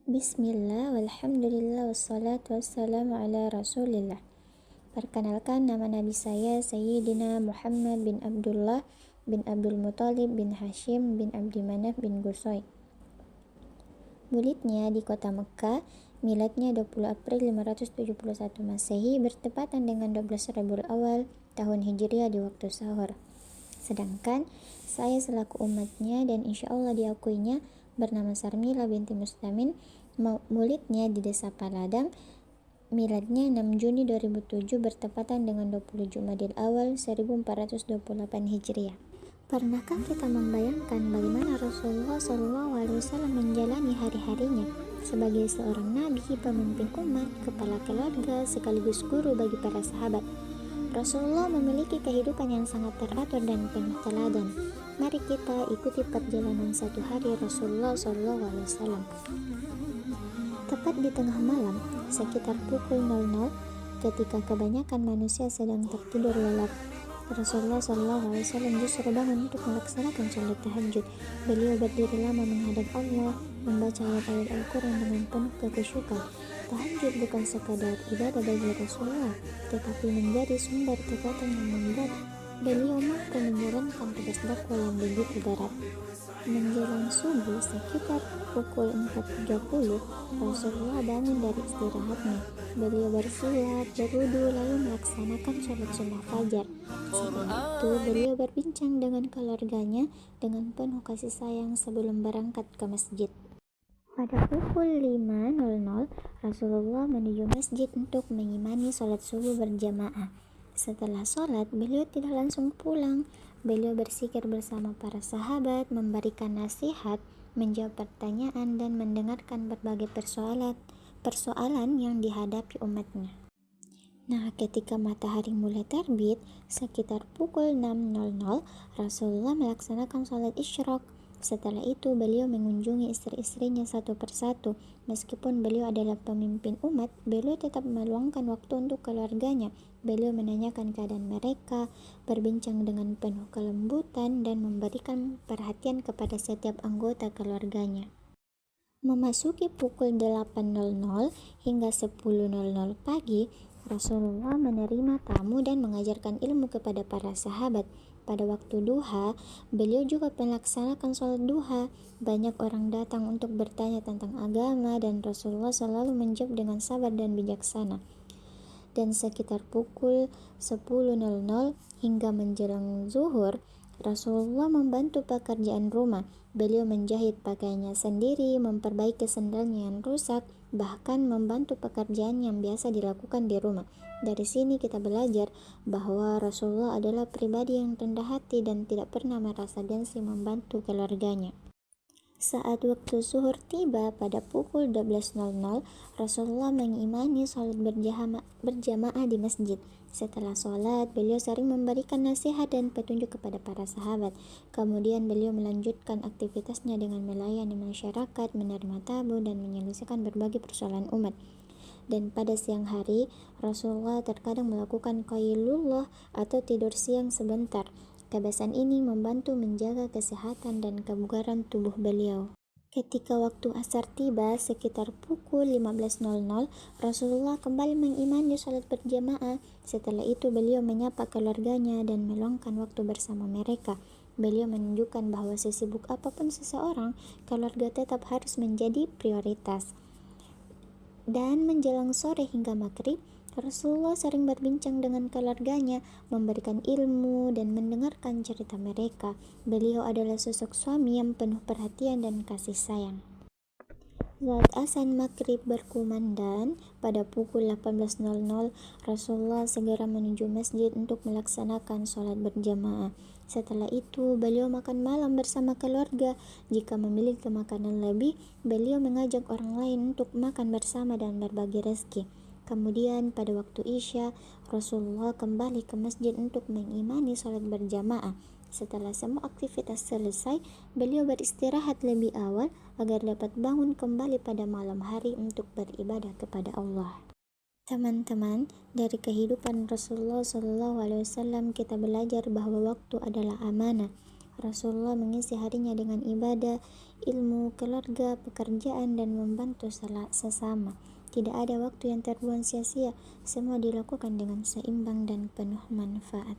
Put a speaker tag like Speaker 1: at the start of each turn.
Speaker 1: Bismillah, walhamdulillah, wassalatu wassalamu ala rasulillah. Perkenalkan, nama Nabi saya Sayyidina Muhammad bin Abdullah bin Abdul Muthalib bin Hashim bin Abdi Manaf bin Qusay. Wulidnya di kota Mekah, miladnya 20 April 571 Masehi, bertepatan dengan 12 Rabiul Awal tahun Hijriah di waktu sahur. Sedangkan saya selaku umatnya dan insya Allah diakuinya bernama Sarmila binti Mustamin, mulidnya di desa Paladang, miladnya 6 Juni 2007 bertepatan dengan 20 Jumadil Awal 1428 Hijriah. Pernahkah kita membayangkan bagaimana Rasulullah SAW menjalani hari-harinya sebagai seorang nabi, pemimpin umat, kepala keluarga, sekaligus guru bagi para sahabat? Rasulullah memiliki kehidupan yang sangat teratur dan penuh teladan. Mari kita ikuti perjalanan satu hari Rasulullah SAW. Tepat di tengah malam, sekitar pukul 00, ketika kebanyakan manusia sedang tertidur lelap, Rasulullah SAW justru bangun untuk melaksanakan sholat tahajud. Beliau berdiri lama menghadap Allah, membaca ayat-ayat Al-Quran dengan penuh kekhusyukan. Tahajud bukan sekadar ibadah bagi Rasulullah, tetapi menjadi sumber kekuatan yang membuat beliau mampu menjalankan tugas dakwah yang begitu berat. Menjelang subuh sekitar pukul 4.30, Rasulullah bangun dari istirahatnya. Beliau bersilat, berwudu, lalu melaksanakan sholat sunnah fajar. Setelah itu, beliau berbincang dengan keluarganya dengan penuh kasih sayang sebelum berangkat ke masjid. Pada pukul 5.00, Rasulullah menuju masjid untuk mengimani sholat subuh berjamaah. Setelah sholat, beliau tidak langsung pulang. Beliau berzikir bersama para sahabat, memberikan nasihat, menjawab pertanyaan, dan mendengarkan berbagai persoalan yang dihadapi umatnya. Nah, ketika matahari mulai terbit, sekitar pukul 6.00, Rasulullah melaksanakan sholat isyraq. Setelah itu, beliau mengunjungi istri-istrinya satu persatu. Meskipun beliau adalah pemimpin umat, beliau tetap meluangkan waktu untuk keluarganya. Beliau menanyakan keadaan mereka, berbincang dengan penuh kelembutan, dan memberikan perhatian kepada setiap anggota keluarganya. Memasuki pukul 8.00 hingga 10.00 pagi, Rasulullah menerima tamu dan mengajarkan ilmu kepada para sahabat. Pada waktu duha, beliau juga melaksanakan sholat duha. Banyak orang datang untuk bertanya tentang agama dan Rasulullah selalu menjawab dengan sabar dan bijaksana. Dan sekitar pukul 10.00 hingga menjelang zuhur, Rasulullah membantu pekerjaan rumah. Beliau menjahit pakaiannya sendiri, memperbaiki sendalnya yang rusak, bahkan membantu pekerjaan yang biasa dilakukan di rumah. Dari sini kita belajar bahwa Rasulullah adalah pribadi yang rendah hati dan tidak pernah merasa gengsi membantu keluarganya. Saat waktu zuhur tiba pada pukul 12.00, Rasulullah mengimani sholat berjamaah di masjid. Setelah sholat, beliau sering memberikan nasihat dan petunjuk kepada para sahabat. Kemudian beliau melanjutkan aktivitasnya dengan melayani masyarakat, menerima tamu, dan menyelesaikan berbagai persoalan umat. Dan pada siang hari, Rasulullah terkadang melakukan qailullah atau tidur siang sebentar. Kebiasaan ini membantu menjaga kesehatan dan kebugaran tubuh beliau. Ketika waktu asar tiba sekitar pukul 15.00, Rasulullah kembali mengimani sholat berjamaah. Setelah itu beliau menyapa keluarganya dan meluangkan waktu bersama mereka. Beliau menunjukkan bahwa sesibuk apapun seseorang, keluarga tetap harus menjadi prioritas. Dan menjelang sore hingga maghrib, Rasulullah sering berbincang dengan keluarganya, memberikan ilmu dan mendengarkan cerita mereka. Beliau adalah sosok suami yang penuh perhatian dan kasih sayang. Saat azan maghrib berkumandang pada pukul 18.00, Rasulullah segera menuju masjid untuk melaksanakan sholat berjamaah. Setelah itu, beliau makan malam bersama keluarga. Jika memiliki makanan lebih, beliau mengajak orang lain untuk makan bersama dan berbagi rezeki. Kemudian pada waktu Isya, Rasulullah kembali ke masjid untuk mengimani sholat berjamaah. Setelah semua aktivitas selesai, beliau beristirahat lebih awal agar dapat bangun kembali pada malam hari untuk beribadah kepada Allah. Teman-teman, dari kehidupan Rasulullah SAW kita belajar bahwa waktu adalah amanah. Rasulullah mengisi harinya dengan ibadah, ilmu, keluarga, pekerjaan, dan membantu sesama. Tidak ada waktu yang terbuang sia-sia, semua dilakukan dengan seimbang dan penuh manfaat.